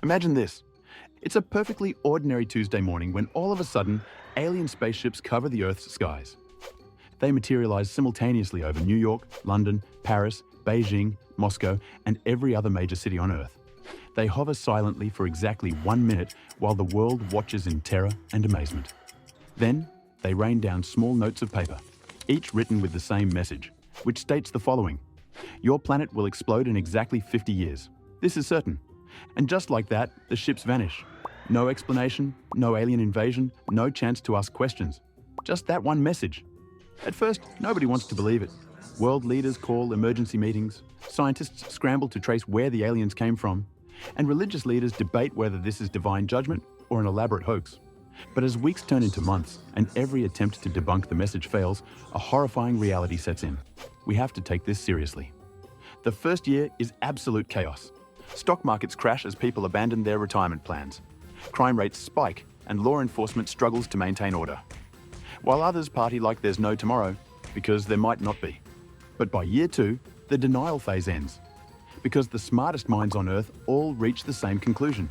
Imagine this. It's a perfectly ordinary Tuesday morning when all of a sudden, alien spaceships cover the Earth's skies. They materialize simultaneously over New York, London, Paris, Beijing, Moscow, and every other major city on Earth. They hover silently for exactly 1 minute while the world watches in terror and amazement. Then, they rain down small notes of paper, each written with the same message, which states the following: your planet will explode in exactly 50 years. This is certain. And just like that, the ships vanish. No explanation, no alien invasion, no chance to ask questions. Just that one message. At first, nobody wants to believe it. World leaders call emergency meetings, scientists scramble to trace where the aliens came from, and religious leaders debate whether this is divine judgment or an elaborate hoax. But as weeks turn into months and every attempt to debunk the message fails, a horrifying reality sets in. We have to take this seriously. The first year is absolute chaos. Stock markets crash as people abandon their retirement plans. Crime rates spike and law enforcement struggles to maintain order. While others party like there's no tomorrow, because there might not be. But by year 2, the denial phase ends. Because the smartest minds on Earth all reach the same conclusion.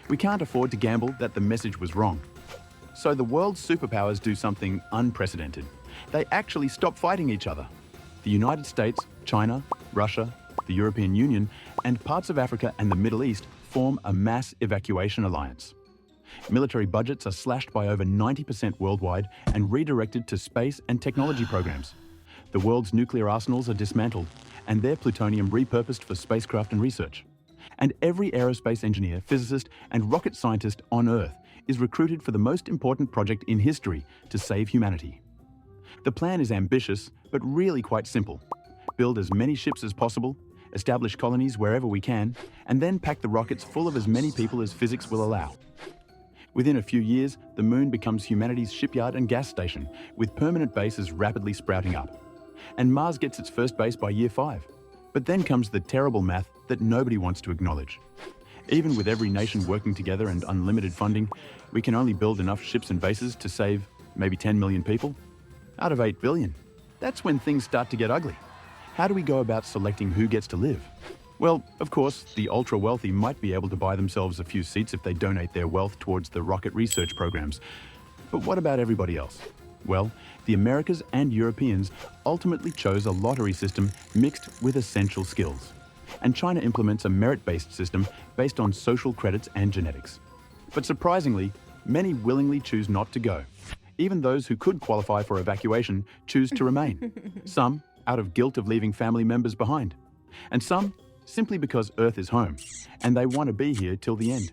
We can't afford to gamble that the message was wrong. So the world's superpowers do something unprecedented. They actually stop fighting each other. The United States, China, Russia, the European Union, and parts of Africa and the Middle East form a mass evacuation alliance. Military budgets are slashed by over 90% worldwide and redirected to space and technology programs. The world's nuclear arsenals are dismantled and their plutonium repurposed for spacecraft and research. And every aerospace engineer, physicist, and rocket scientist on Earth is recruited for the most important project in history to save humanity. The plan is ambitious, but really quite simple. Build as many ships as possible, establish colonies wherever we can, and then pack the rockets full of as many people as physics will allow. Within a few years, the Moon becomes humanity's shipyard and gas station, with permanent bases rapidly sprouting up. And Mars gets its first base by year 5. But then comes the terrible math that nobody wants to acknowledge. Even with every nation working together and unlimited funding, we can only build enough ships and bases to save maybe 10 million people out of 8 billion. That's when things start to get ugly. How do we go about selecting who gets to live? Well, of course, the ultra-wealthy might be able to buy themselves a few seats if they donate their wealth towards the rocket research programs. But what about everybody else? Well, the Americas and Europeans ultimately chose a lottery system mixed with essential skills. And China implements a merit-based system based on social credits and genetics. But surprisingly, many willingly choose not to go. Even those who could qualify for evacuation choose to remain. Some out of guilt of leaving family members behind. And some simply because Earth is home, and they want to be here till the end.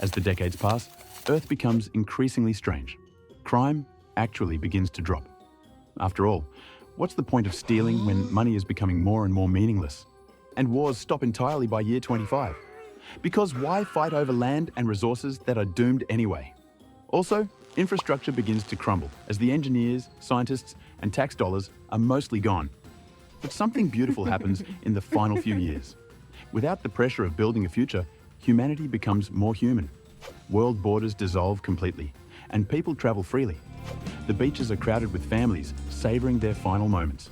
As the decades pass, Earth becomes increasingly strange. Crime actually begins to drop. After all, what's the point of stealing when money is becoming more and more meaningless? And wars stop entirely by year 25. Because why fight over land and resources that are doomed anyway? Also, infrastructure begins to crumble as the engineers, scientists, and tax dollars are mostly gone. But something beautiful happens in the final few years. Without the pressure of building a future, humanity becomes more human. World borders dissolve completely, and people travel freely. The beaches are crowded with families, savoring their final moments.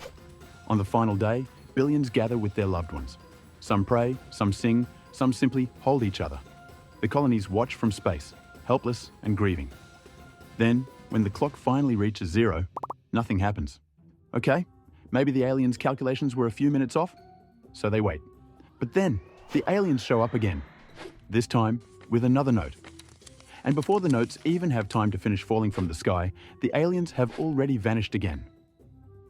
On the final day, billions gather with their loved ones. Some pray, some sing, some simply hold each other. The colonies watch from space, helpless and grieving. Then, when the clock finally reaches 0, nothing happens. Okay, maybe the aliens' calculations were a few minutes off, so they wait. But then, the aliens show up again, this time with another note. And before the notes even have time to finish falling from the sky, the aliens have already vanished again.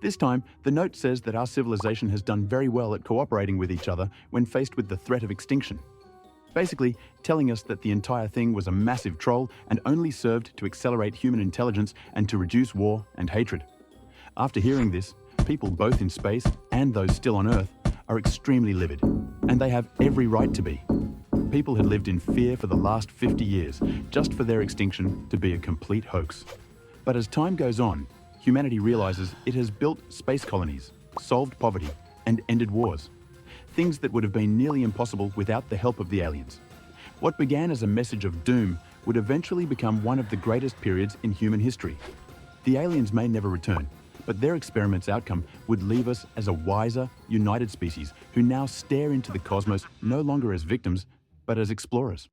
This time, the note says that our civilization has done very well at cooperating with each other when faced with the threat of extinction. Basically, telling us that the entire thing was a massive troll and only served to accelerate human intelligence and to reduce war and hatred. After hearing this, people both in space and those still on Earth are extremely livid, and they have every right to be. People had lived in fear for the last 50 years, just for their extinction to be a complete hoax. But as time goes on, humanity realizes it has built space colonies, solved poverty, and ended wars. Things that would have been nearly impossible without the help of the aliens. What began as a message of doom would eventually become one of the greatest periods in human history. The aliens may never return, but their experiment's outcome would leave us as a wiser, united species who now stare into the cosmos no longer as victims, but as explorers.